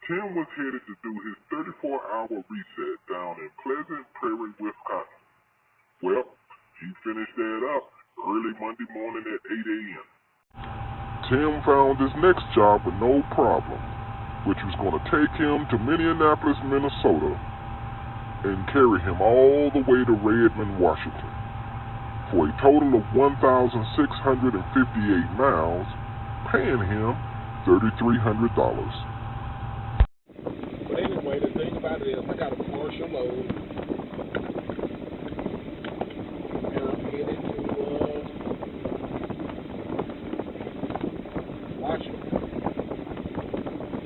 Tim was headed to do his 34-hour reset down in Pleasant Prairie, Wisconsin. Well, he finished that up early Monday morning at 8 a.m. Tim found his next job with no problem, which was going to take him to Minneapolis, Minnesota, and carry him all the way to Redmond, Washington, for a total of 1,658 miles, paying him $3,300. But anyway, the thing about it is, I got a partial load, and I'm headed to Washington.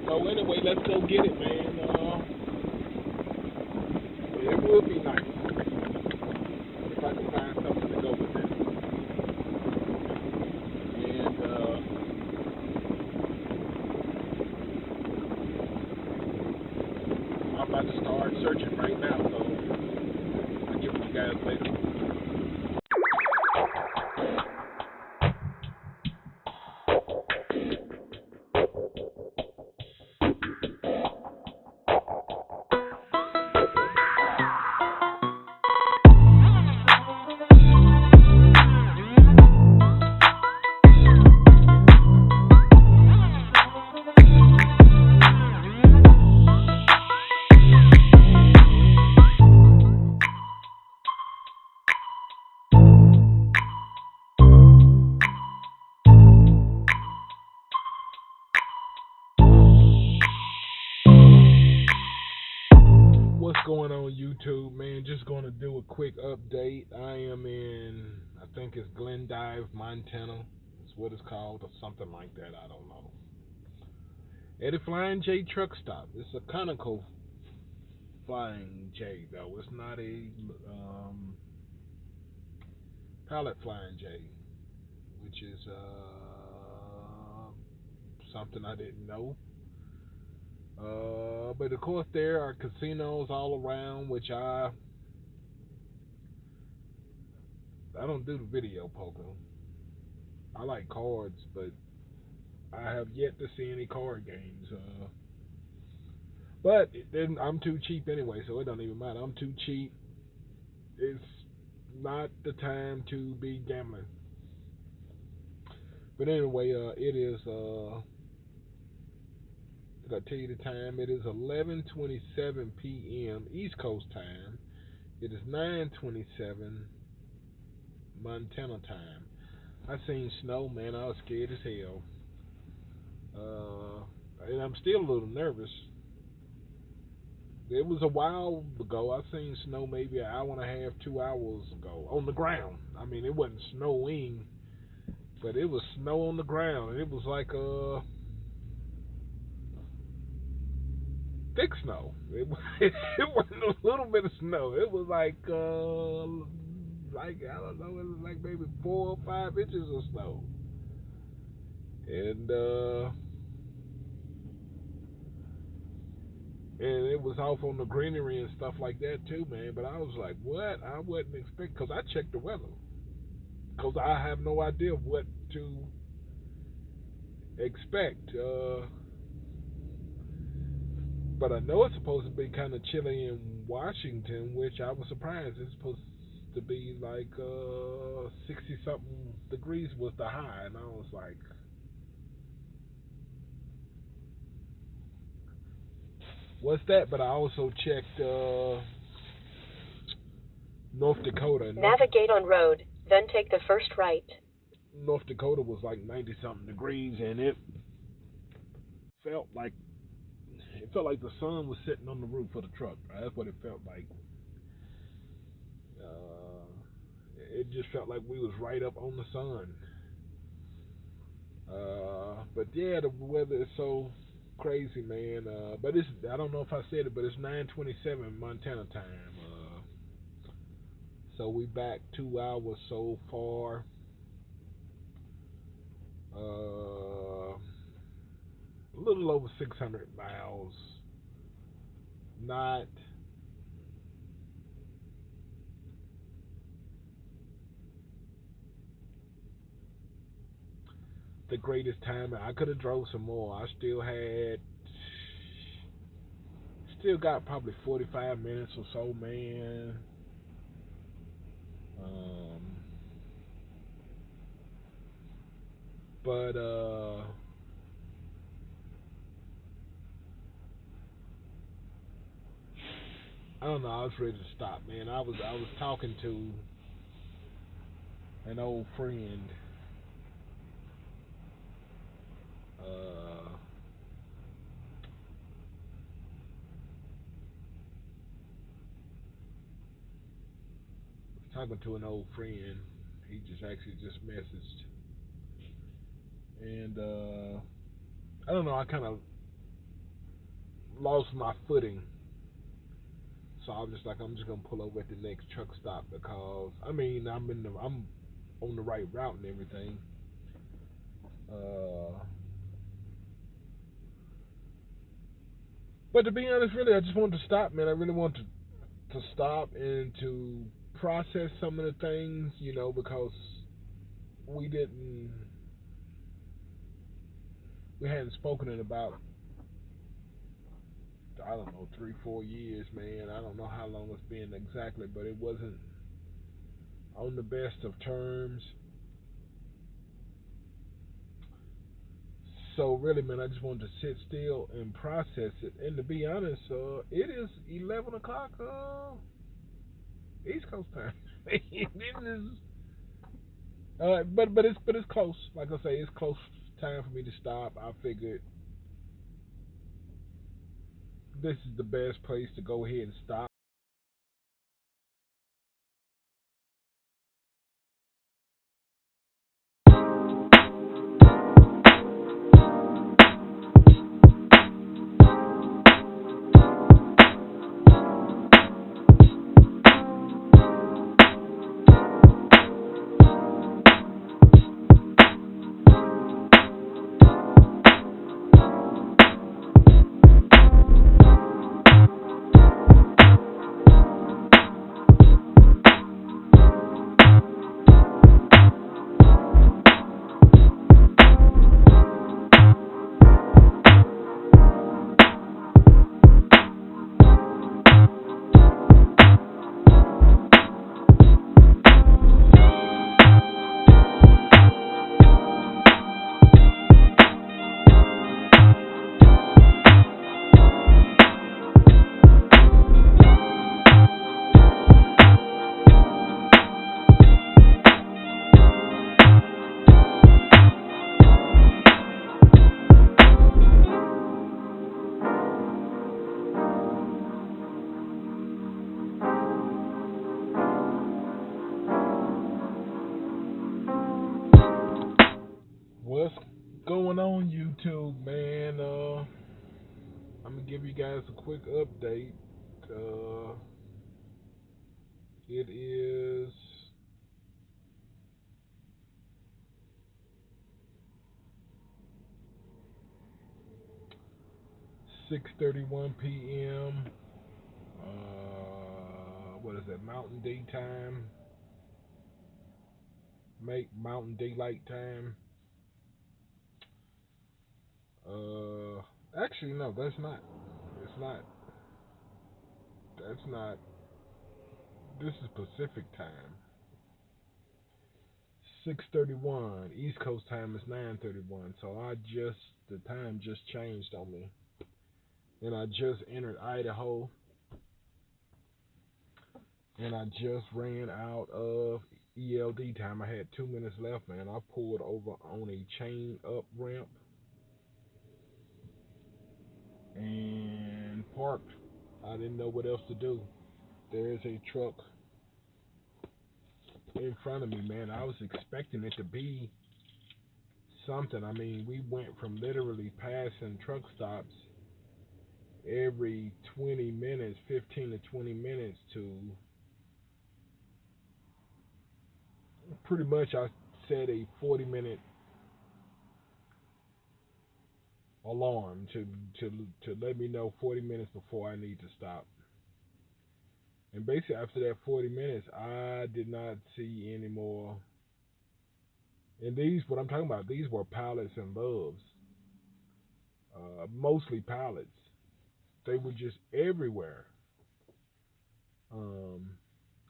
So anyway, let's go get it, man. It would be nice if I could find something to go with it. And I'm about to start searching right now, so I'll get with you guys later. What's going on, YouTube, man? Just going to do a quick update. I am in, I think it's Glendive, Montana. That's what it's called, or something like that. I don't know. At a Flying J truck stop. It's a conical Flying J, though. It's not a pallet Flying J, which is something I didn't know. But of course, there are casinos all around, which I don't do the video poker. I like cards, but I have yet to see any card games. But then I'm too cheap anyway, so it don't even matter. I'm too cheap. It's not the time to be gambling. But anyway, it is. Did I tell you the time? It is 11:27 p.m. East Coast time. It is 9:27 Montana time. I seen snow, man. I was scared as hell. And I'm still a little nervous. It was a while ago. I seen snow maybe an hour and a half, 2 hours ago on the ground. I mean, it wasn't snowing, but it was snow on the ground, and it was like thick snow. It wasn't a little bit of snow. It was like I don't know. It was like maybe 4 or 5 inches of snow, and it was off on the greenery and stuff like that too, man. But I was like, what? I wasn't expecting, because I checked the weather, because I have no idea what to expect. But I know it's supposed to be kind of chilly in Washington, which I was surprised. It's supposed to be like 60 something degrees was the high, and I was like, what's that? But I also checked North Dakota. Navigate on road, then take the first right. North Dakota was like 90 something degrees, and it felt like the sun was sitting on the roof of the truck. Right? That's what it felt like. It just felt like we was right up on the sun. But yeah, the weather is so crazy, man. But it's, I don't know if I said it, but it's 9:27 Montana time. So we back 2 hours so far. A little over 600 miles. Not the greatest time. I could have drove some more. I still had still got probably 45 minutes or so, man. But I don't know. I was ready to stop, man. I was talking to an old friend. Uh, talking to an old friend. He just actually just messaged, and I don't know. I kind of lost my footing, so I was just like, I'm just gonna pull over at the next truck stop because I mean I'm on the right route and everything. Uh, but to be honest, really, I just wanted to stop, man. I really wanted to stop and to process some of the things, because we didn't, we hadn't spoken in about, I don't know, 3, 4 years, man. I don't know how long it's been exactly, but it wasn't on the best of terms. So really, man, I just wanted to sit still and process it. And to be honest, it is 11 o'clock East Coast time. it is, but it's close. Like I say, it's close time for me to stop. I figured this is the best place to go ahead and stop. What's going on, YouTube, man? I'm gonna give you guys a quick update. It is 6:31 p.m. What is that? Mountain Daytime, make Mountain Daylight Time. Uh, Actually, no, that's not. It's not. That's not. This is Pacific Time. 6:31. East Coast time is 9:31. So the time just changed on me, and I just entered Idaho, and I just ran out of ELD time. I had 2 minutes left, man. I pulled over on a chain up ramp and parked. I didn't know what else to do. There's a truck in front of me, man. I was expecting it to be something. I mean, we went from literally passing truck stops every 20 minutes, 15 to 20 minutes, to pretty much, I set a 40-minute alarm to let me know 40 minutes before I need to stop. And basically, after that 40 minutes, I did not see any more. And these, what I'm talking about, these were pallets and loads, mostly pallets. They were just everywhere. Um,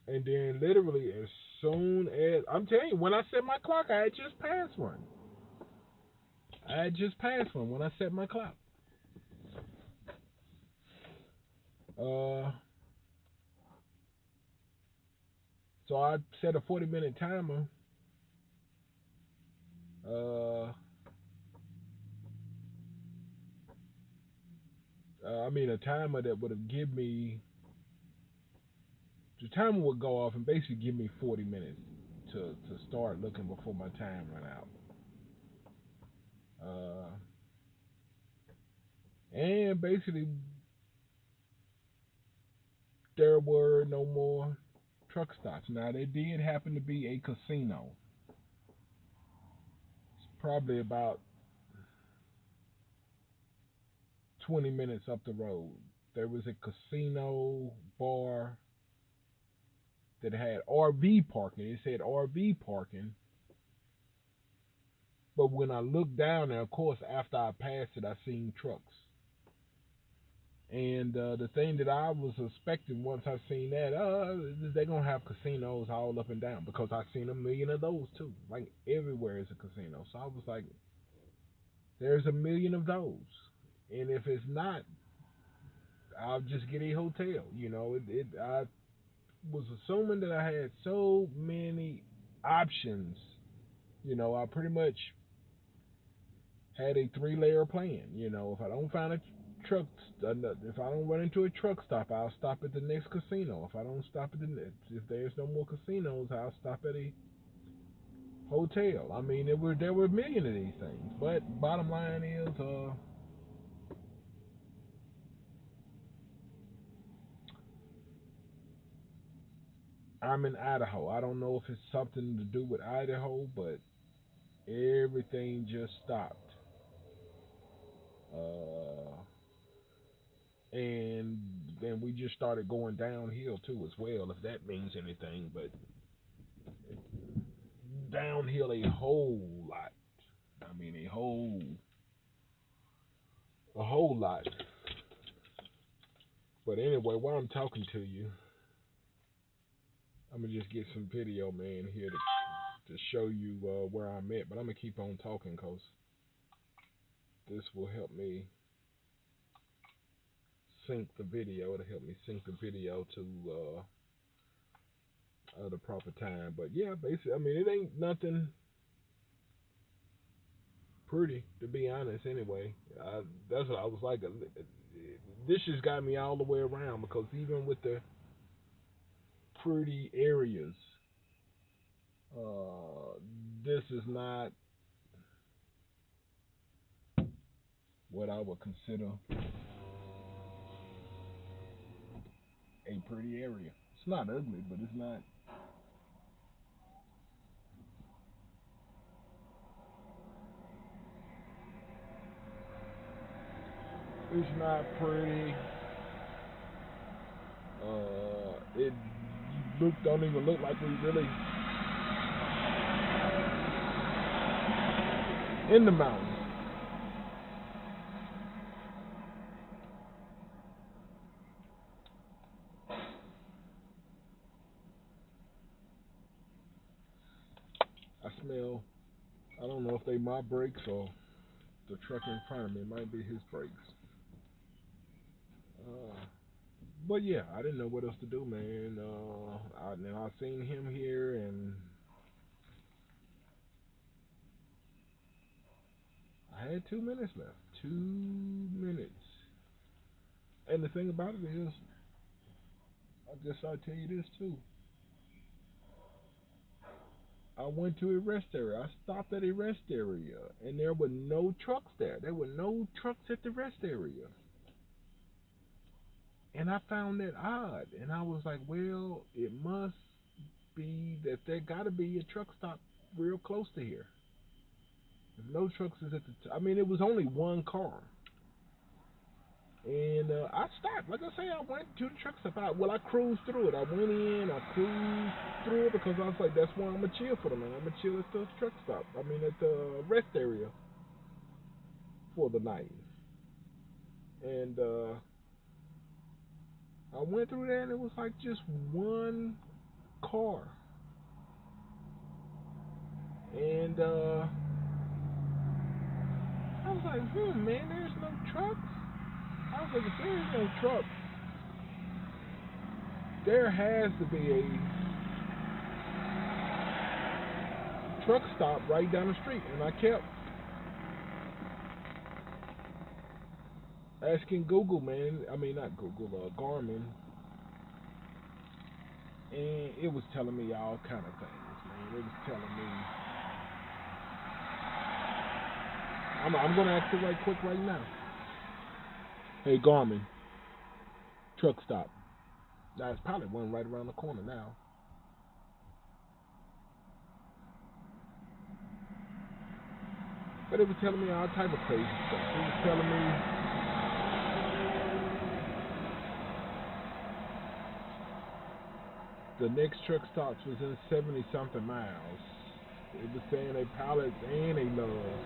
and then literally as soon as I'm telling you, when I set my clock, I had just passed one. I had just passed one when I set my clock. So I set a 40-minute timer. A timer that would have given me, the timer would go off and basically give me 40 minutes to start looking before my time run out. And basically, there were no more truck stops. Now, there did happen to be a casino. It's probably about 20 minutes up the road. There was a casino bar that had RV parking. It said RV parking. But when I looked down there, of course, after I passed it, I seen trucks. And the thing that I was suspecting once I seen that, they're going to have casinos all up and down, because I seen a million of those too. Like everywhere is a casino. So I was like, there's a million of those. And if it's not, I'll just get a hotel. I was assuming that I had so many options. I pretty much had a 3-layer plan. If I don't find a truck, if I don't run into a truck stop, I'll stop at the next casino. If I don't stop at if there's no more casinos, I'll stop at a hotel. I mean, there were a million of these things. But bottom line is, I'm in Idaho. I don't know if it's something to do with Idaho, but everything just stopped. And then we just started going downhill too as well, if that means anything. But downhill a whole lot. I mean, a whole lot. But anyway, while I'm talking to you, I'm gonna just get some video, man, here to show you where I'm at. But I'm gonna keep on talking, cause this will help me sync the video. It'll help me sync the video to the proper time. But yeah, basically, I mean, it ain't nothing pretty, to be honest. Anyway, that's what I was like. This just got me all the way around, because even with the pretty areas, this is not what I would consider a pretty area. It's not ugly, but it's not. It's not pretty. It don't even look like we really in the mountains. I smell. I don't know if they my brakes or the truck in front of me. It might be his brakes. But yeah, I didn't know what else to do, man. I seen him here, and I had 2 minutes left. 2 minutes. And the thing about it is, I guess I'll tell you this too. I went to a rest area. I stopped at a rest area, and there were no trucks there. There were no trucks at the rest area. And I found that odd. And I was like, well, it must be that there got to be a truck stop real close to here. If no trucks is at I mean, it was only one car. And I stopped. Like I say, I went to the truck stop. I cruised through it. I went in, I cruised through it, because I was like, that's why I'm going to chill for the night. I'm going to chill at the truck stop. I mean, at the rest area for the night. And I went through there and it was like just one car. And I was like, man, there's no trucks. I was like, if there's no truck, there has to be a truck stop right down the street. And I kept asking Google, man. I mean, not Google, Garmin. And it was telling me all kind of things, man. It was telling me. I'm going to ask it right quick right now. Hey, Garmin, truck stop. That's probably one right around the corner now. But it was telling me all type of crazy stuff. It was telling me the next truck stops was in 70 something miles. It was saying a pallet and a love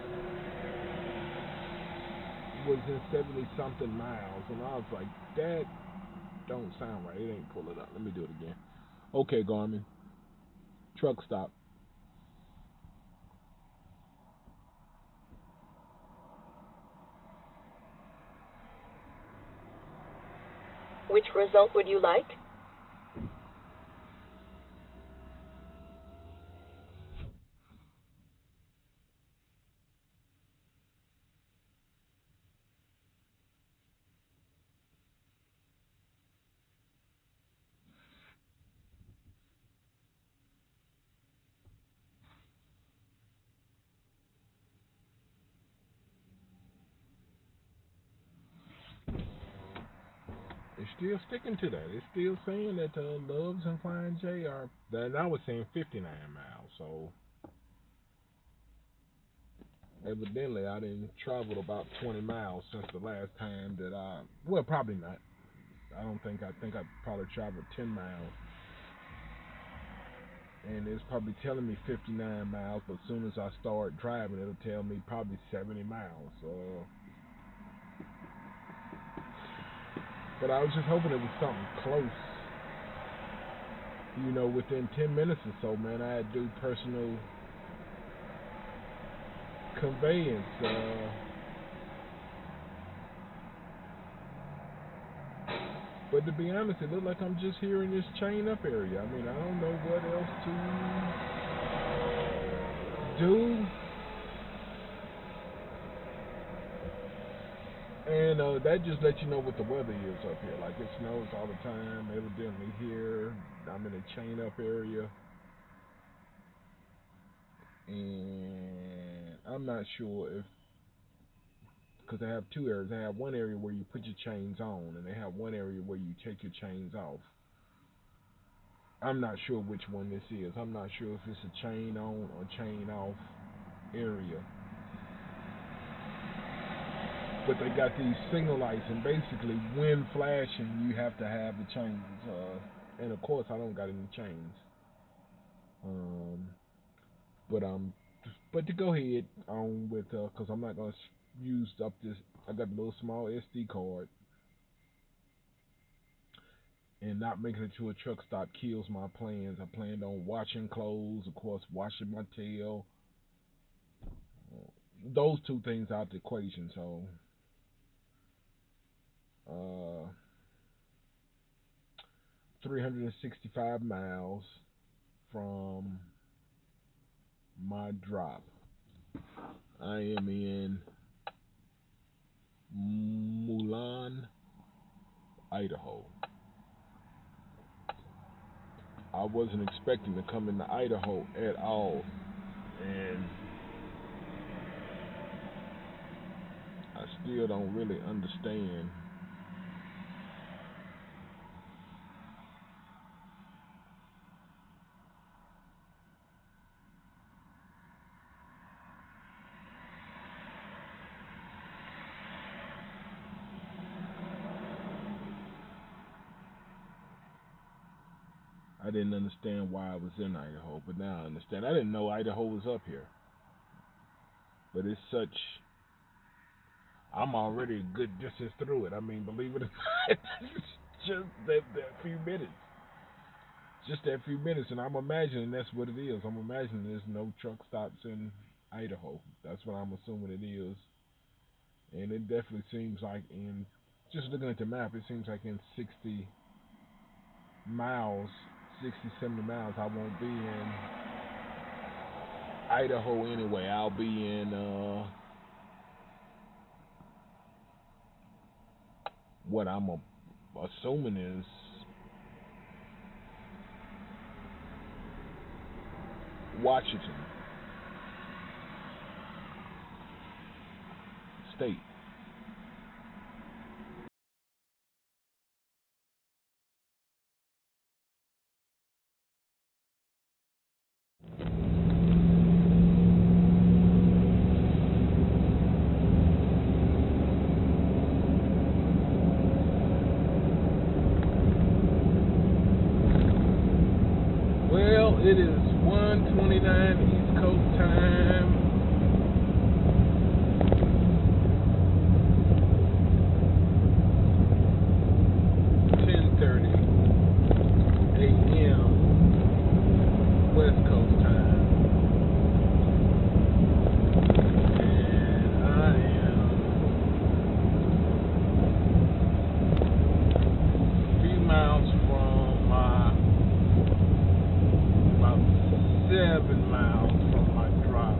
was in 70 something miles, and I was like, that don't sound right. It ain't pull it up. Let me do it again. Okay, Garmin, truck stop. Which result would you like? It's still sticking to that. It's still saying that Loves and Flying J are. That I was saying 59 miles. So evidently, I didn't travel about 20 miles since the last time that I. Well, probably not. I don't think. I think I probably traveled 10 miles, and it's probably telling me 59 miles. But as soon as I start driving, it'll tell me probably 70 miles. But I was just hoping it was something close. You know, within 10 minutes or so, man, I had to do personal conveyance. But to be honest, it looked like I'm just here in this chain up area. I mean, I don't know what else to do. And that just lets you know what the weather is up here. Like, it snows all the time. Evidently here, I'm in a chain up area. And I'm not sure if, because they have two areas. They have one area where you put your chains on, and they have one area where you take your chains off. I'm not sure which one this is. I'm not sure if it's a chain on or chain off area. But they got these signal lights, and basically, when flashing, you have to have the chains. And of course, I don't got any chains. But but to go ahead on with, because I'm not gonna use up this. I got a little small SD card, and not making it to a truck stop kills my plans. I planned on washing clothes, of course, washing my tail. Those two things out the equation. So, 365 miles from my drop. I am in Mulan, Idaho. I wasn't expecting to come into Idaho at all, and I still don't really understand I didn't understand why I was in Idaho, but now I understand. I didn't know Idaho was up here. But it's such. I'm already a good distance through it. I mean, believe it or not. just that few minutes. Just that few minutes, and I'm imagining that's what it is. I'm imagining there's no truck stops in Idaho. That's what I'm assuming it is. And it definitely seems like in just looking at the map, it seems like in 60 miles, 60, 70 miles, I won't be in Idaho anyway. I'll be in what I'm assuming is Washington State. Well, it is 1:29 East Coast time. 10:30 a.m. West Coast time. And I am a few miles from about 7 miles from my drop.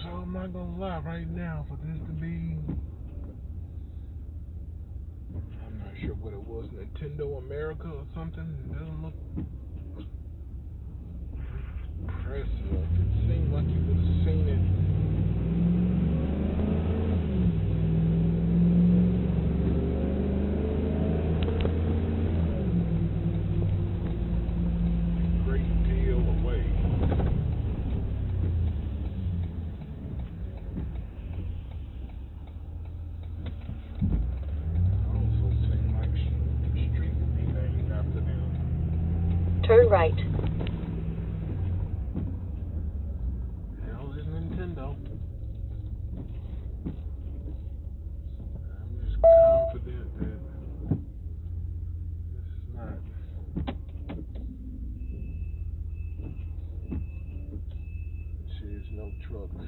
I'm not gonna lie right now, for this to be, I'm not sure what it was, Nintendo America or something. It doesn't look impressive. It seemed like you would have seen it. Great deal away. Turn right. Hell is Nintendo. I'm just confident that it's not. There's no trucks.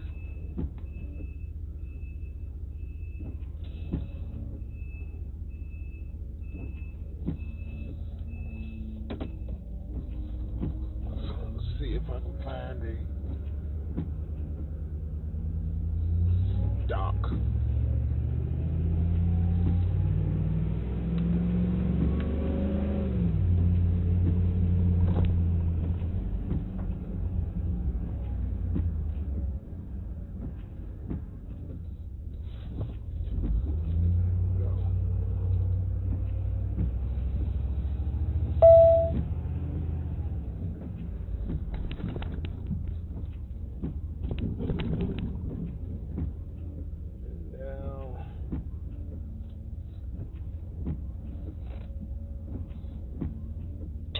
So let's see if I can find a dock.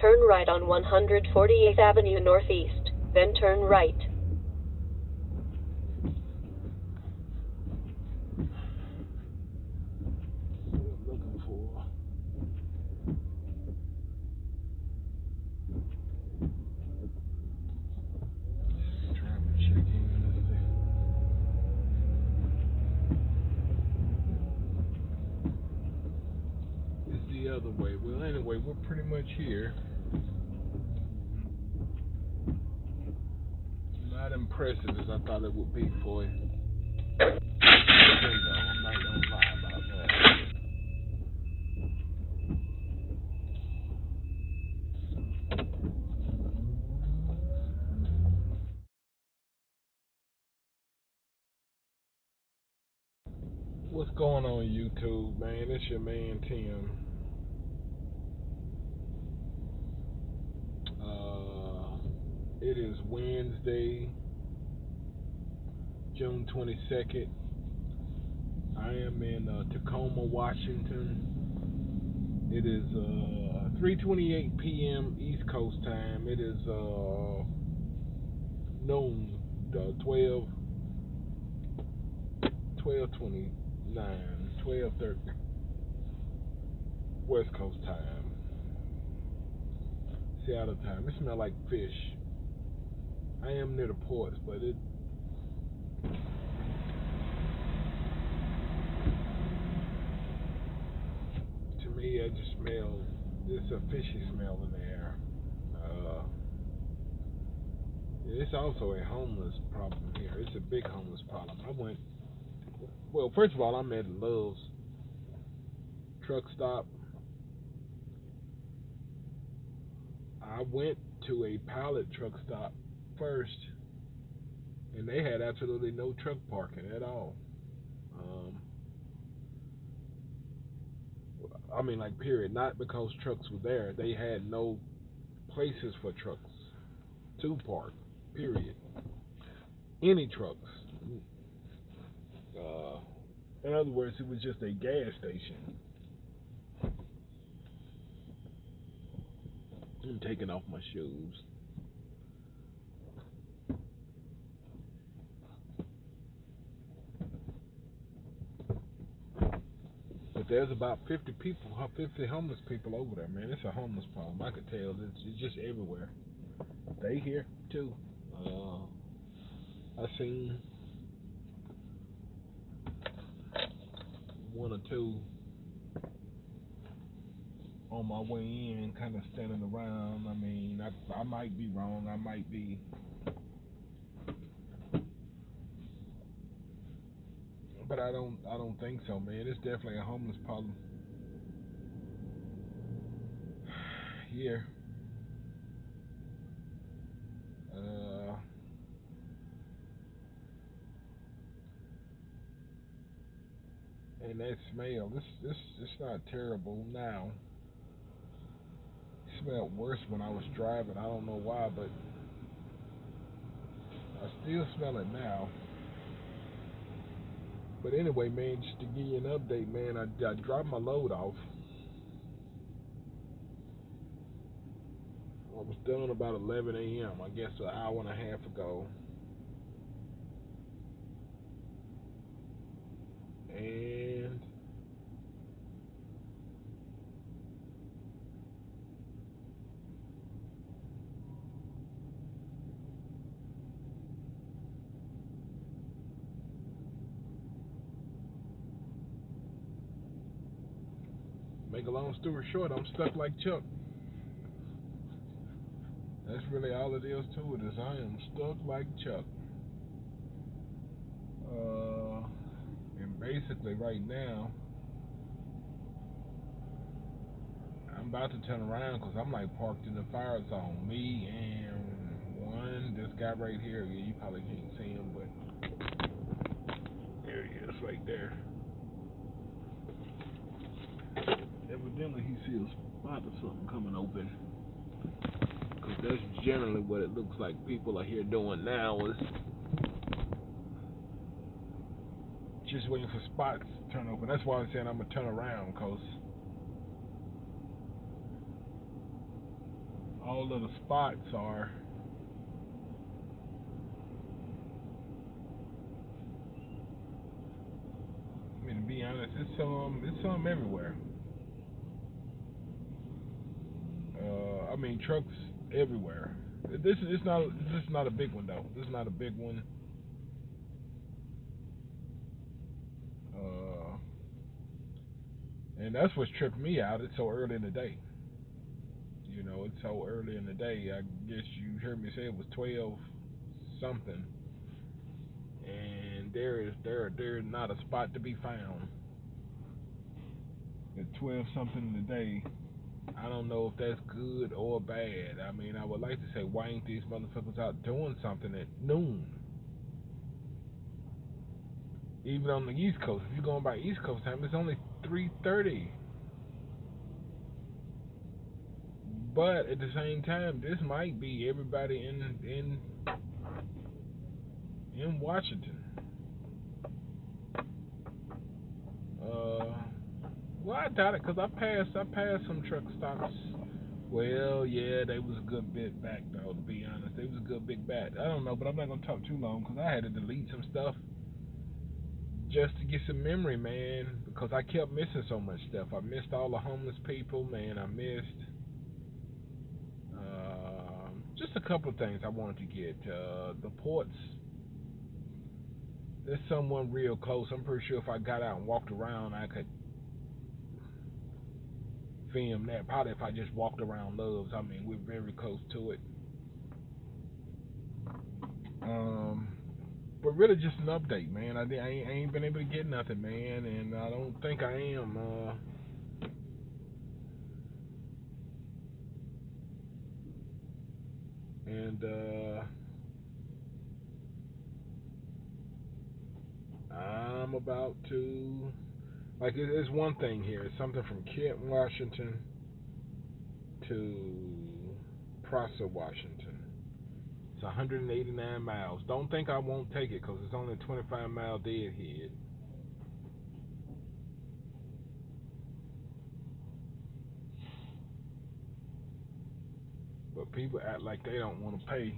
Turn right on 148th Avenue Northeast, then turn right. Looking for. Trying to check in. Let's see. Anyway, we're pretty much here. Not impressive as I thought it would be for you. I'm not gonna lie about that. What's going on YouTube, man? It's your man Tim. It is Wednesday, June 22nd. I am in Tacoma, Washington. It is 3:28 p.m. East Coast time. It is noon, 12:30 West Coast time. Seattle time. It smells like fish. I am near the ports, but to me, I just smell. It's a fishy smell in the air. It's also a homeless problem here. It's a big homeless problem. First of all, I'm at Love's truck stop. I went to a pallet truck stop first, and they had absolutely no truck parking at all. Like, period. Not because trucks were there. They had no places for trucks to park, period. Any trucks. In other words, it was just a gas station. I'm taking off my shoes. But there's about 50 homeless people over there, man. It's a homeless problem. I could tell. It's just everywhere. They here too. I seen one or two on my way in, kind of standing around. I might be wrong. I might be, but I don't think so, man. It's definitely a homeless problem here. And that smell, it's not terrible now. It smelled worse when I was driving. I don't know why, but I still smell it now. But anyway, man, just to give you an update, man, I dropped my load off. I was done about 11 a.m. I guess an hour and a half ago. And make a long story short, I'm stuck like Chuck. That's really all it is to it, is I am stuck like Chuck. And basically right now, I'm about to turn around because I'm like parked in the fire zone. Me and this guy right here. Yeah, you probably can't see him, but there he is right there. Evidently he sees a spot or something coming open. Because that's generally what it looks like people are here doing now, is just waiting for spots to turn open. That's why I'm saying I'm going to turn around, because all of the spots are, to be honest, it's some everywhere. Trucks everywhere. This is not a big one though. This is not a big one. And that's what's tripping me out. It's so early in the day. It's so early in the day. I guess you heard me say it was 12 something, and there's not a spot to be found at 12 something in the day. I don't know if that's good or bad. I mean, I would like to say, why ain't these motherfuckers out doing something at noon? Even on the East Coast, if you're going by East Coast time, it's only 3:30. But at the same time, this might be everybody in Washington. Well, I doubt it because I passed some truck stops. Well, yeah, they was a good bit back though. To be honest, they was a good big back. I don't know, but I'm not gonna talk too long because I had to delete some stuff just to get some memory, man. Because I kept missing so much stuff. I missed all the homeless people, man. I missed just a couple of things I wanted to get. The ports. There's someone real close. I'm pretty sure if I got out and walked around, I could film that. Probably if I just walked around Loves. I mean, we're very close to it. But really just an update, man. I ain't been able to get nothing, man, and I don't think I am. And I'm about to, like, it's one thing here. It's something from Kent, Washington to Prosser, Washington. It's 189 miles. Don't think I won't take it because it's only a 25-mile deadhead. But people act like they don't want to pay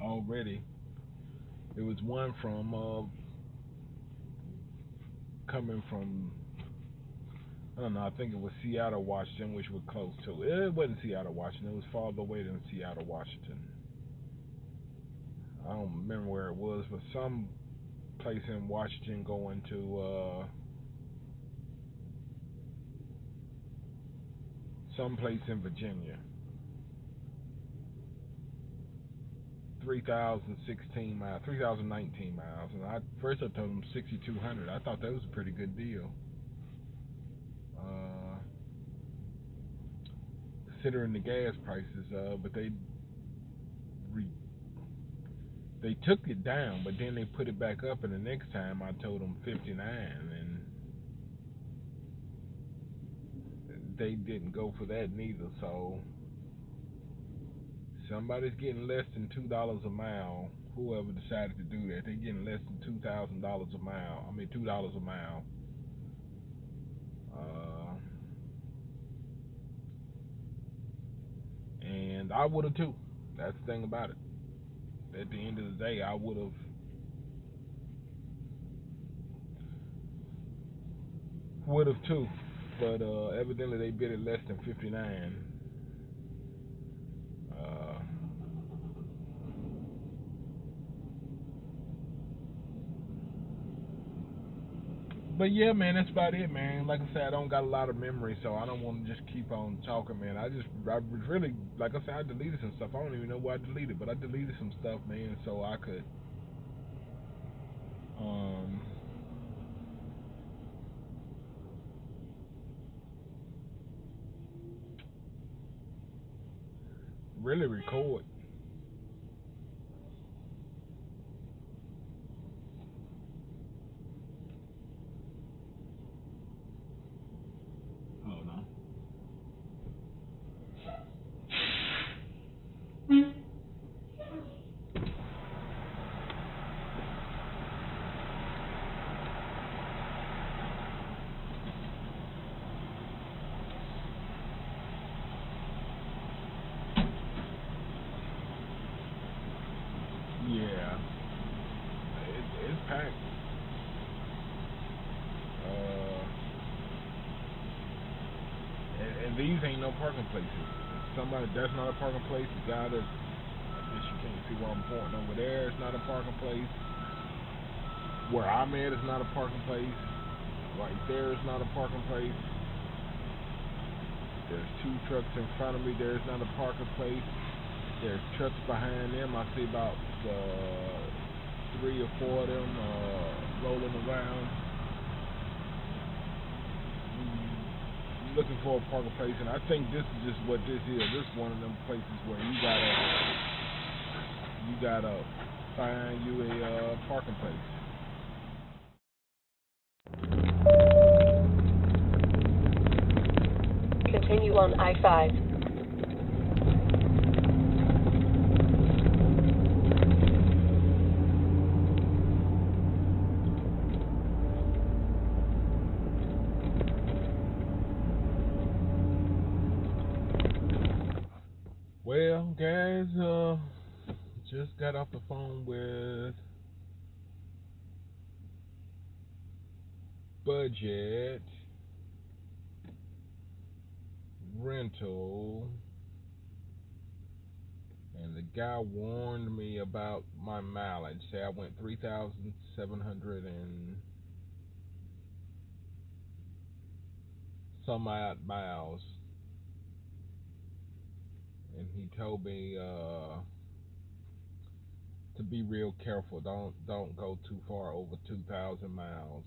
already. There was one from coming from, I don't know, I think it was Seattle, Washington, which was close to it. It wasn't Seattle, Washington. It was farther away than Seattle, Washington. I don't remember where it was, but some place in Washington going to some place in Virginia. 3,016 miles, 3,019 miles, and first I told them 6,200. I thought that was a pretty good deal, considering the gas prices. But they took it down, but then they put it back up, and the next time I told them 59, and they didn't go for that neither. So somebody's getting less than $2 a mile. Whoever decided to do that, they're getting less than $2,000 a mile. I mean $2 a mile. And I would have too. That's the thing about it. At the end of the day, I would have too. But evidently they bid it less than 59. Uh, But yeah, man, that's about it, man. Like I said, I don't got a lot of memory, so I don't want to just keep on talking, man. I was really, like I said, I deleted some stuff. I don't even know why I deleted, but I deleted some stuff, man, so I could, um, really record. Hold on. Yeah, it's packed. Uh, and these ain't no parking places. Somebody that's not a parking place. The guy that, I guess you can't see where I'm pointing over there. It's not a parking place. Where I'm at is not a parking place. Right there is not a parking place. There's two trucks in front of me. There's not a parking place. There's trucks behind them. I see about 3 or 4 of them rolling around, looking for a parking place. And I think this is just what this is. This is one of them places where you gotta find you a parking place. Continue on I-5. Well, guys, just got off the phone with Budget Rental, and the guy warned me about my mileage. Say I went 3,700 and some odd miles, and he told me to be real careful. Don't go too far over 2,000 miles,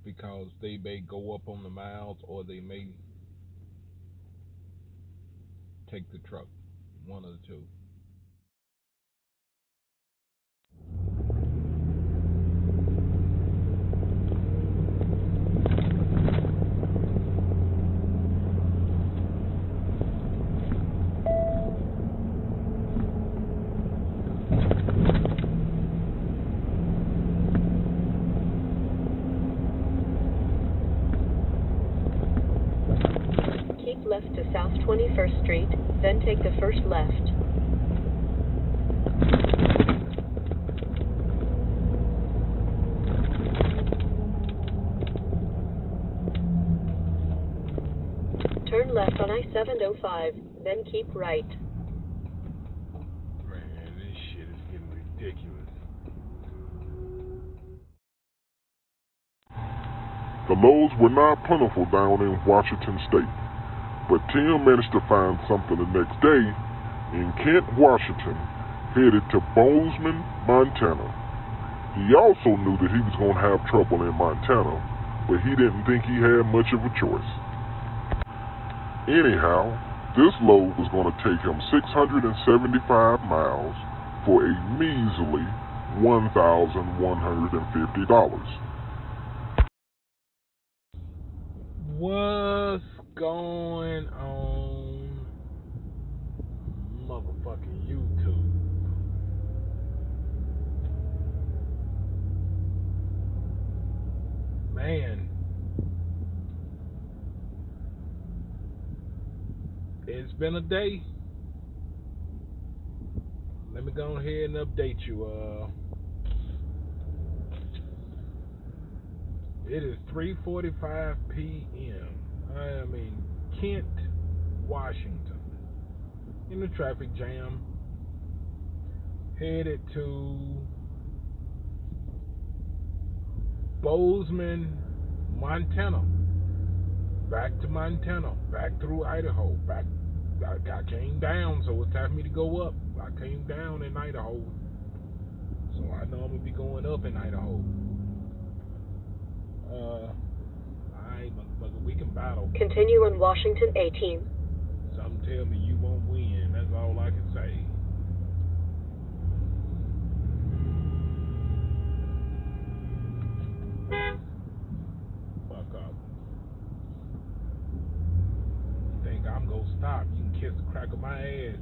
because they may go up on the miles or they may take the truck. One of the two. Keep left to South 21st Street, then take the first left. Turn left on I-705, then keep right. Man, this shit is getting ridiculous. The loads were not plentiful down in Washington State, but Tim managed to find something the next day in Kent, Washington, headed to Bozeman, Montana. He also knew that he was going to have trouble in Montana, but he didn't think he had much of a choice. Anyhow, this load was going to take him 675 miles for a measly $1,150. What's going on, motherfucking YouTube? Man, it's been a day. Let me go ahead and update you. It is 3:45 p.m. I am in Kent, Washington, in the traffic jam, headed to Bozeman, Montana. Back to Montana, back through Idaho, back. I came down, so it's time for me to go up. I came down in Idaho, so I know I'm gonna be going up in Idaho. Alright, motherfucker, we can battle. Continue on Washington 18. Something tell me you won't win. That's all I can say. Fuck up. You think I'm gonna stop? You can kiss the crack of my ass.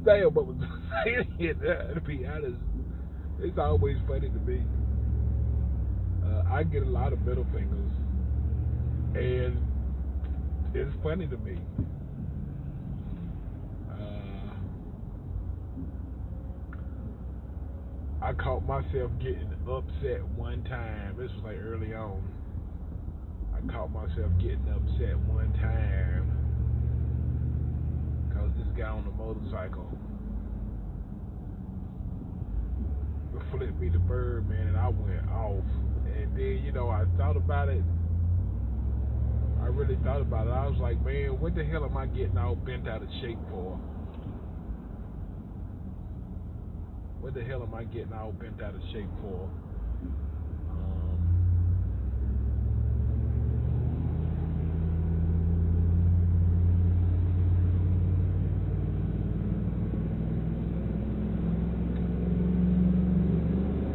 Damn, but was saying it, to be honest, it's always funny to me. I get a lot of middle fingers, and it's funny to me. I caught myself getting upset one time. This was like early on. I caught myself getting upset one time this guy on the motorcycle flipped me the bird, man, and I went off. And then, you know, I thought about it. I really thought about it. I was like, man, what the hell am I getting all bent out of shape for? What the hell am I getting all bent out of shape for?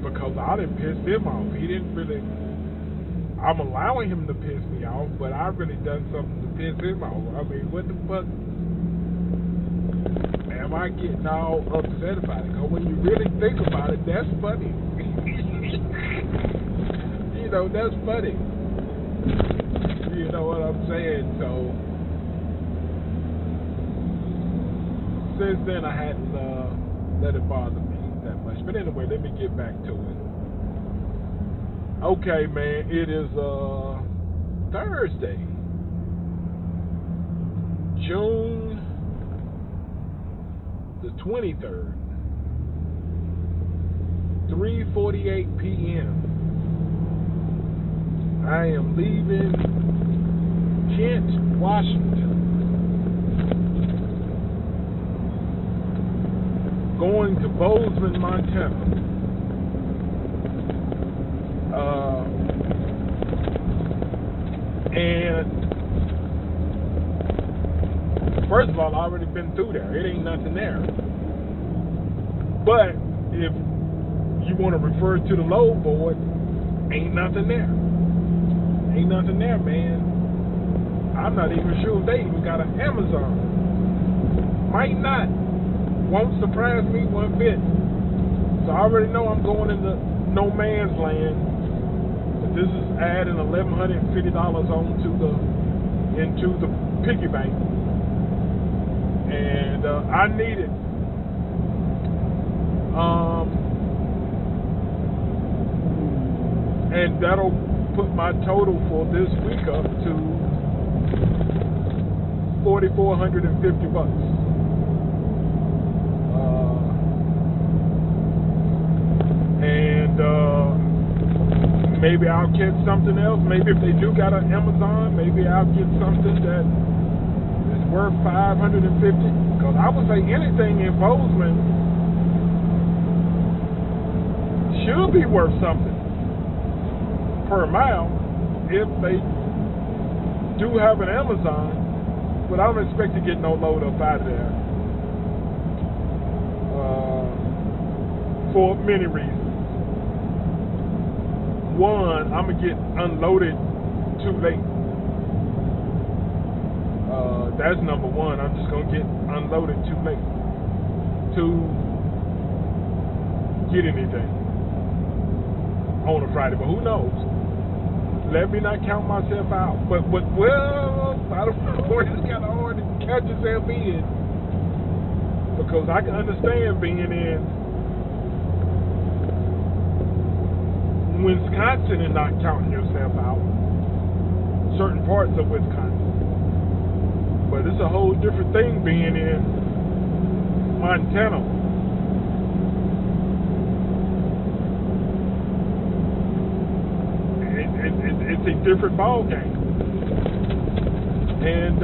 Because I didn't piss him off. He didn't really. I'm allowing him to piss me off, but I really done something to piss him off. I mean, what the fuck am I getting all upset about it? Because when you really think about it, that's funny. You know, that's funny. You know what I'm saying? So, since then I hadn't let it bother me that much. But anyway, let me get back to it. Okay, man, it is Thursday, June the 23rd, 3:48 p.m. I am leaving Kent, Washington, going to Bozeman, Montana. And first of all, I've already been through there. It ain't nothing there. But if you want to refer to the load board, ain't nothing there. Ain't nothing there, man. I'm not even sure if they even got an Amazon. Might not. Won't surprise me one bit. So I already know I'm going into no man's land. But this is adding $1,150 into the piggy bank, and I need it. And that'll put my total for this week up to $4,450. Maybe I'll catch something else. Maybe if they do got an Amazon, maybe I'll get something that is worth $550. Because I would say anything in Bozeman should be worth something per mile if they do have an Amazon. But I don't expect to get no load up out of there for many reasons. One, I'm going to get unloaded too late. That's number one. I'm just going to get unloaded too late to get anything on a Friday. But who knows? Let me not count myself out. But well, I don't know. It's kind of hard to count yourself in. Because I can understand being in Wisconsin and not counting yourself out. Certain parts of Wisconsin. But it's a whole different thing being in Montana. It's a different ball game. And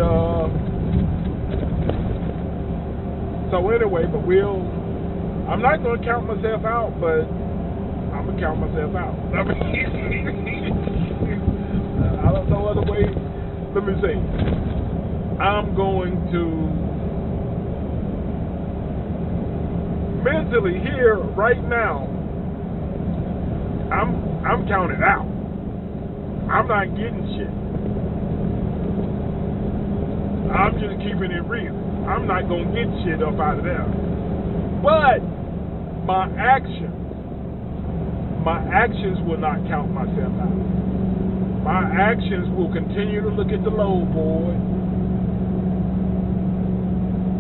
so anyway, but I'm not going to count myself out, but I'm going to count myself out. I don't know other way. Let me see. I'm going to mentally here right now. I'm counted out. I'm not getting shit. I'm just keeping it real. I'm not going to get shit up out of there. But my actions will not count myself out. My actions will continue to look at the load board.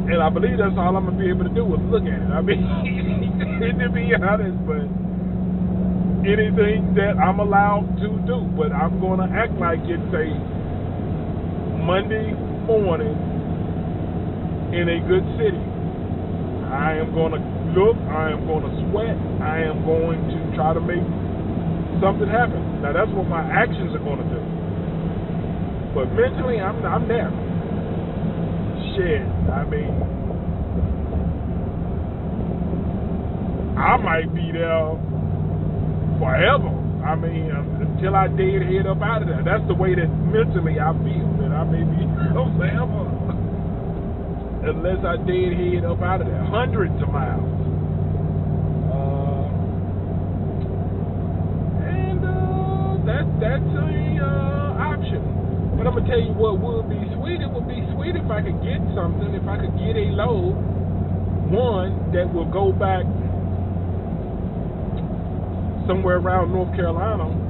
And I believe that's all I'm going to be able to do is look at it. I mean, to be honest, but anything that I'm allowed to do. But I'm going to act like it's a Monday morning in a good city. I am going to look, I am going to sweat, I am going to try to make something happen. Now that's what my actions are going to do. But mentally, I'm there. Shit, I mean, I might be there forever. I mean, until I dead head up out of there. That's the way that mentally I feel, that I may be forever. Unless I dead head up out of there. Hundreds of miles. That's a option. But I'm going to tell you what would be sweet. It would be sweet if I could get something, if I could get a load, one that will go back somewhere around North Carolina.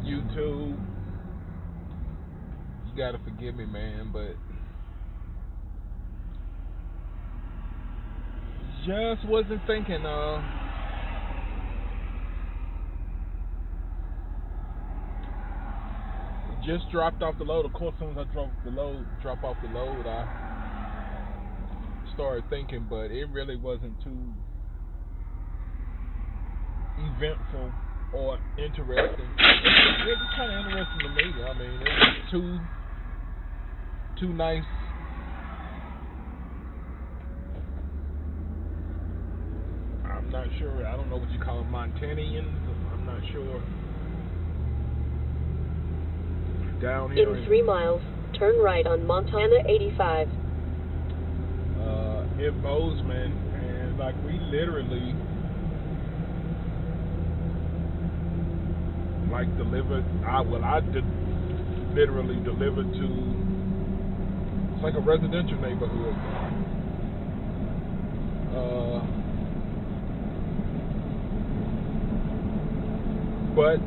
YouTube, you gotta forgive me, man, but just wasn't thinking. Just dropped off the load. Of course, as soon as I drop off the load, I started thinking, but it really wasn't too eventful or interesting. It was kind of interesting to me. I mean, it was two nice, I'm not sure, I don't know what you call them, Montanians. I'm not sure. Down here in 3 miles, turn right on Montana 85. In Bozeman, and like we literally delivered. I literally delivered to. It's like a residential neighborhood. But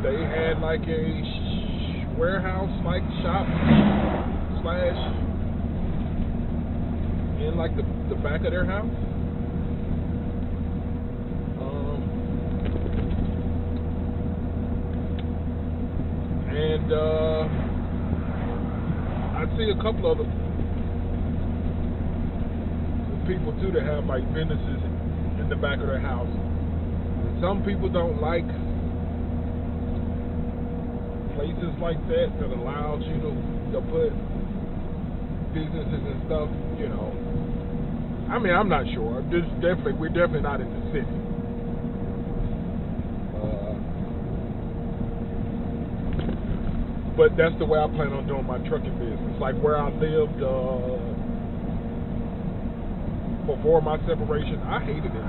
they had like a warehouse, like shop / in like the back of their house. And I see a couple of people too that have like businesses in the back of their house. And some people don't like places like that allows you to put businesses and stuff, you know. I mean, I'm not sure. We're definitely not in the city. But that's the way I plan on doing my trucking business. Like where I lived before my separation, I hated it.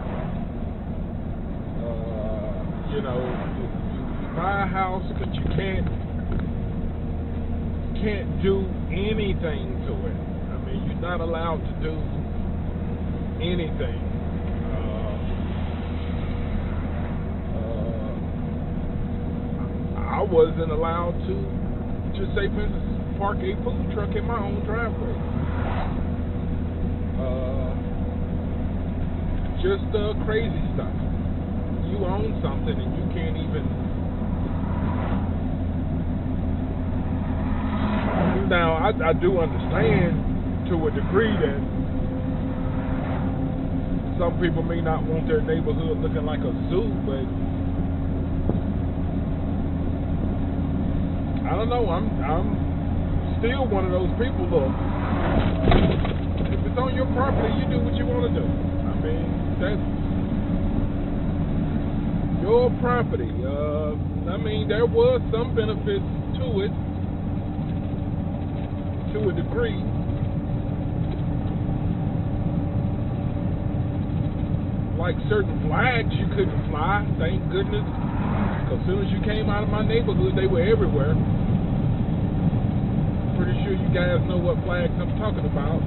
You know, you buy a house, but you can't do anything to it. I mean, you're not allowed to do anything. I wasn't allowed to, just say, for instance, park a food truck in my own driveway. Just crazy stuff. You own something and you can't even. Now, I do understand to a degree that some people may not want their neighborhood looking like a zoo, but I don't know. I'm still one of those people. Look, if it's on your property, you do what you want to do. I mean, that's your property. I mean, there was some benefits to it, to a degree. Like certain flags you couldn't fly, thank goodness. Because as soon as you came out of my neighborhood, they were everywhere. Pretty sure you guys know what flags I'm talking about.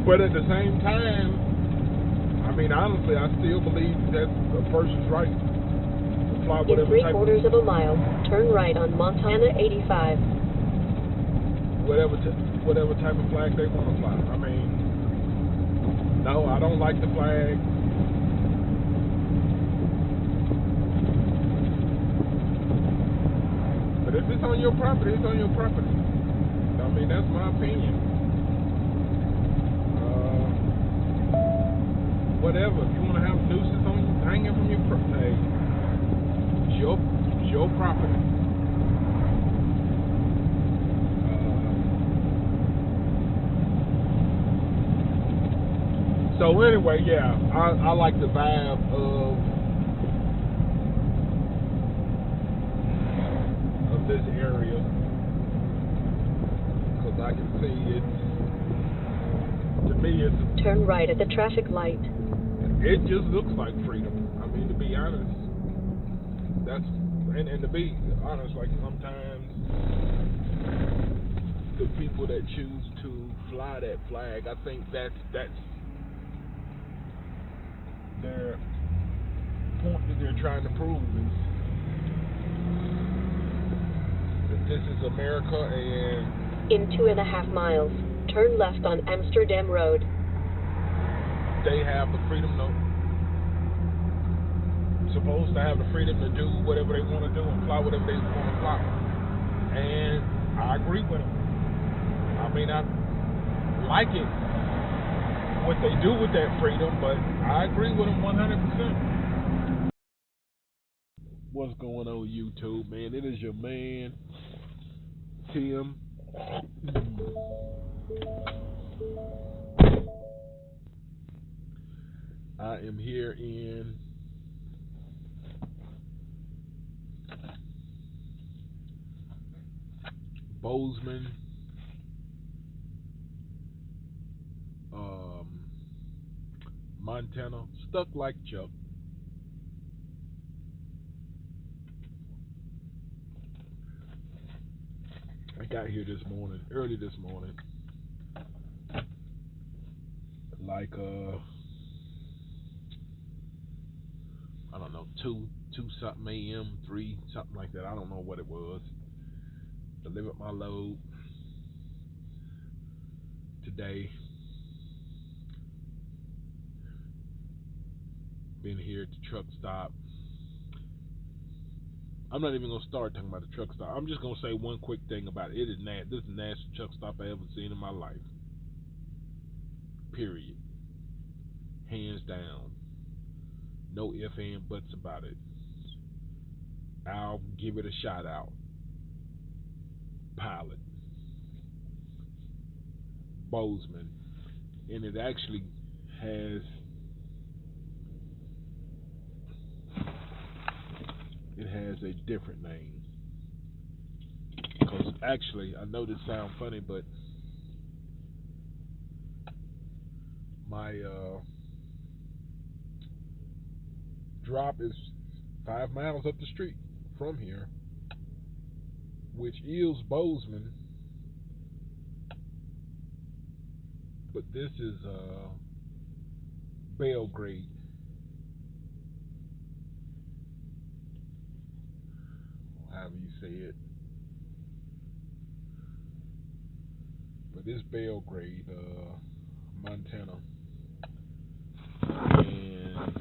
But at the same time, I mean, honestly, I still believe that's a person's right to fly whatever In type 3/4 of a mile, turn right on Montana 85. whatever type of flag they want to fly. I mean, no, I don't like the flag. But if it's on your property, it's on your property. I mean, that's my opinion. Whatever. If you want to have nooses on you, hanging from your property, it's your property. So anyway, yeah, I like the vibe of this area because I can see it. To me, it's Turn right at the traffic light. it just looks like freedom. I mean, to be honest, and to be honest, like sometimes the people that choose to fly that flag, I think that's their point that they're trying to prove is that this is America, and In 2.5 miles, turn left on Amsterdam Road. they have the freedom supposed to have the freedom to do whatever they want to do and fly whatever they want to fly. And I agree with them. I mean, I like it what they do with that freedom, but I agree with them 100%. What's going on YouTube, man? It is your man Tim. I am here in Bozeman, Montana, stuck like Chuck. I got here early this morning, like I don't know, 2 something a.m., 3 something like that. I don't know what it was. Delivered my load today. Been here at the truck stop. I'm not even gonna start talking about the truck stop. I'm just gonna say one quick thing about it. This is the nastiest truck stop I ever seen in my life. Period. Hands down. No ifs, ands, buts about it. I'll give it a shout out. Pilot. Bozeman. And it actually has a different name. Because actually, I know this sounds funny, but my drop is 5 miles up the street from here, which is Bozeman, but this is Belgrade. However you say it. But it's Belgrade, Montana. And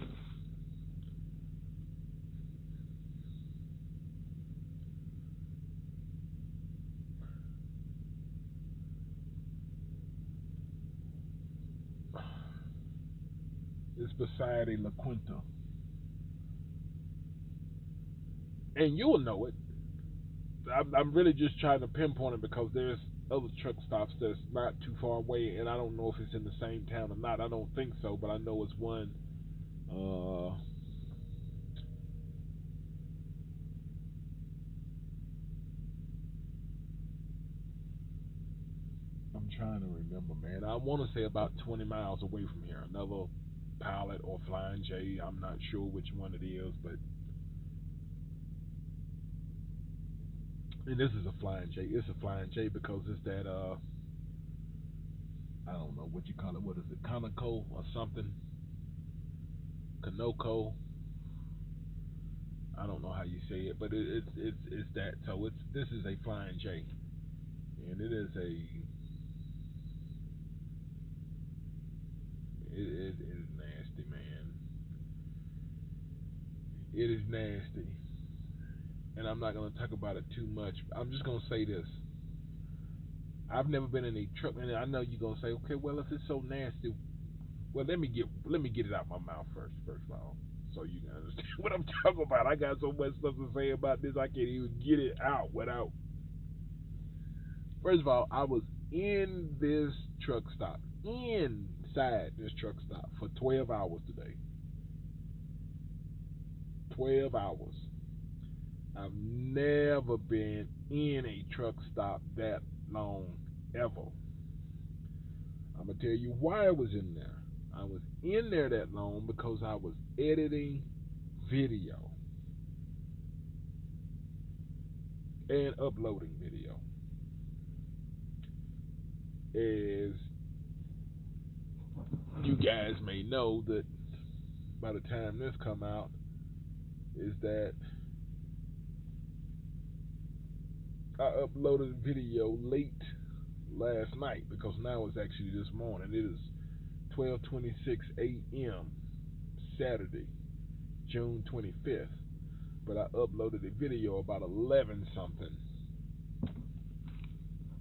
It's beside a La Quinta, and you'll know it. I'm really just trying to pinpoint it because there's other truck stops that's not too far away, and I don't know if it's in the same town or not. I don't think so, but I know it's one. Uh, I'm trying to remember, man. I want to say about 20 miles away from here. Another Pilot or Flying J. I'm not sure which one it is, but and this is a Flying J. It's a Flying J because it's that I don't know what you call it. What is it? Conoco or something? Kanoko. I don't know how you say it, but it's that. So it's this is a Flying J, and it is nasty, man. It is nasty, and I'm not gonna talk about it too much. I'm just gonna say this: I've never been in a truck, and I know you're gonna say, okay, well if it's so nasty, well let me get it out my mouth first of all, so you can understand what I'm talking about. I got so much stuff to say about this, I can't even get it out without. First of all, I was in this truck stop, inside this truck stop for 12 hours today. 12 hours. I've never been in a truck stop that long ever. I'm gonna tell you why I was in there. I was in there that long because I was editing video and uploading video. As you guys may know, that by the time this come out, is that I uploaded video late last night because now it's actually this morning. It is 12:26 a.m. Saturday, June 25th. But I uploaded a video about 11 something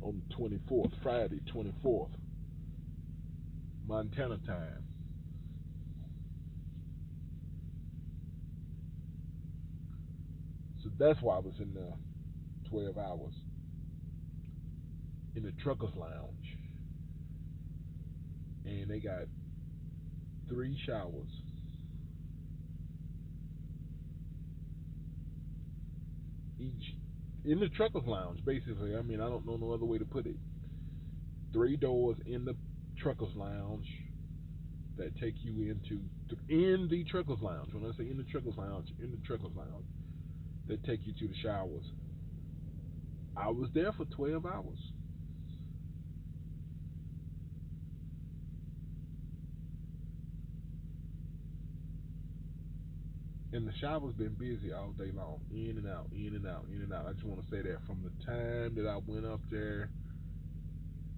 on the 24th, Friday 24th, Montana time. So that's why I was in there 12 hours in the truckers lounge, and they got 3 showers each in the truckers lounge. Basically, I mean, I don't know no other way to put it. 3 doors in the truckers lounge that take you into in the truckers lounge. When I say in the truckers lounge, in the truckers lounge that take you to the showers. I was there for 12 hours. And the shower's been busy all day long, in and out, in and out, in and out. I just want to say that from the time that I went up there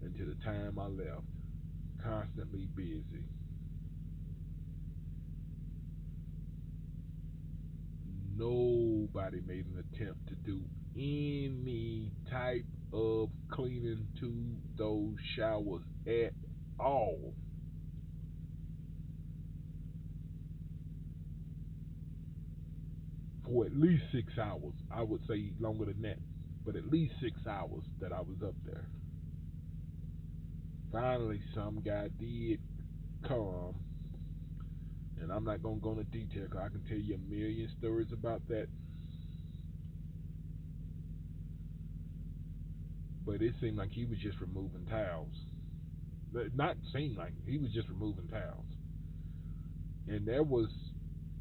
until the time I left, constantly busy. Nobody made an attempt to do any type of cleaning to those showers at all. For at least 6 hours. I would say longer than that, but at least 6 hours that I was up there. Finally, some guy did come, and I'm not gonna go into detail because I can tell you a million stories about that. But it seemed like he was just removing towels. Not seemed like he was just removing towels. And there was,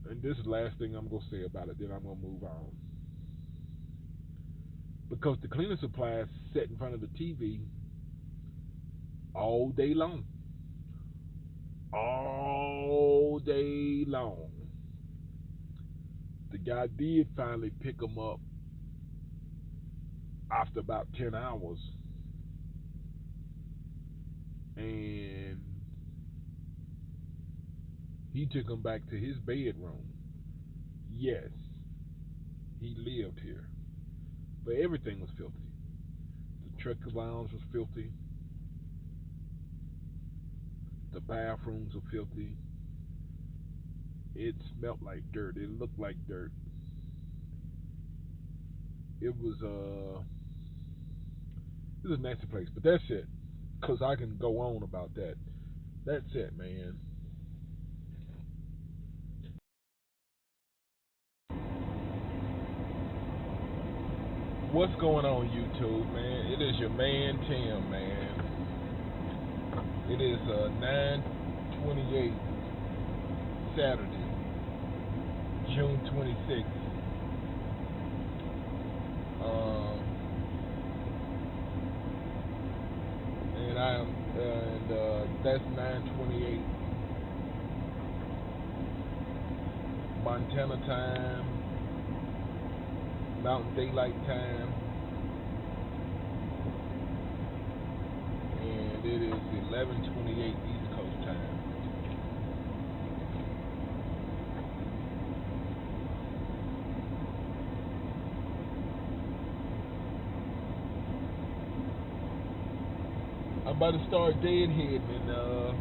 and this is the last thing I'm gonna say about it. Then I'm gonna move on because the cleaning supplies sat in front of the TV all day long, all day long. The guy did finally pick them up after about 10 hours, and he took them back to his bedroom. Yes, he lived here, but everything was filthy. The truck lounge was filthy. The bathrooms were filthy. It smelled like dirt. It looked like dirt. It was a nasty place. But that's it. Cause I can go on about that. That's it, man. What's going on, YouTube, man? It is your man Tim, man. It is 9/28 Saturday, June 26th. And that's 9/28 Montana time, Mountain Daylight Time, and it is 11/28 East Coast time. I'm about to start deadheading and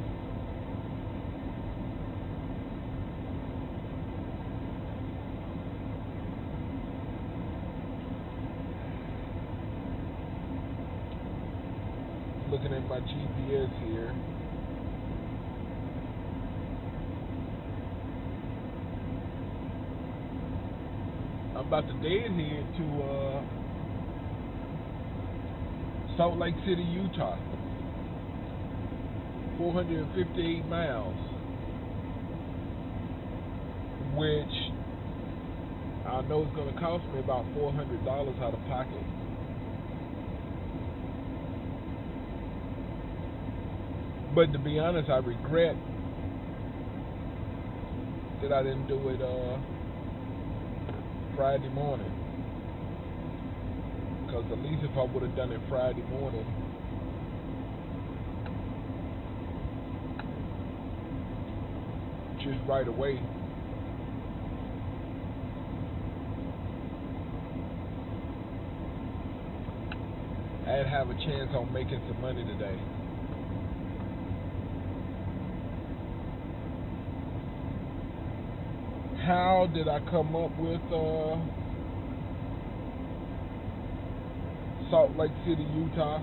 looking at my GPS here. I'm about to deadhead to Salt Lake City, Utah. 458 miles, which I know is going to cost me about $400 out of pocket. But to be honest, I regret that I didn't do it Friday morning. Because at least if I would have done it Friday morning, just right away, I'd have a chance on making some money today. How did I come up with Salt Lake City, Utah?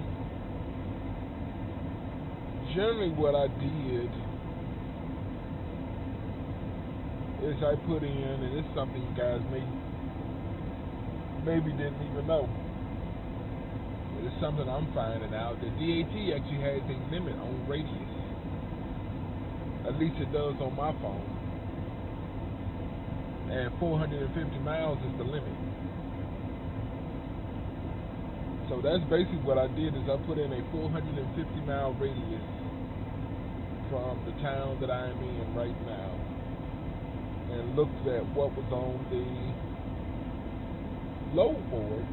Generally what I did is I put in, and it's something you guys maybe didn't even know, but it's something I'm finding out, that DAT actually has a limit on radius. At least it does on my phone. And 450 miles is the limit. So that's basically what I did, is I put in a 450 mile radius from the town that I am in right now, and looked at what was on the load board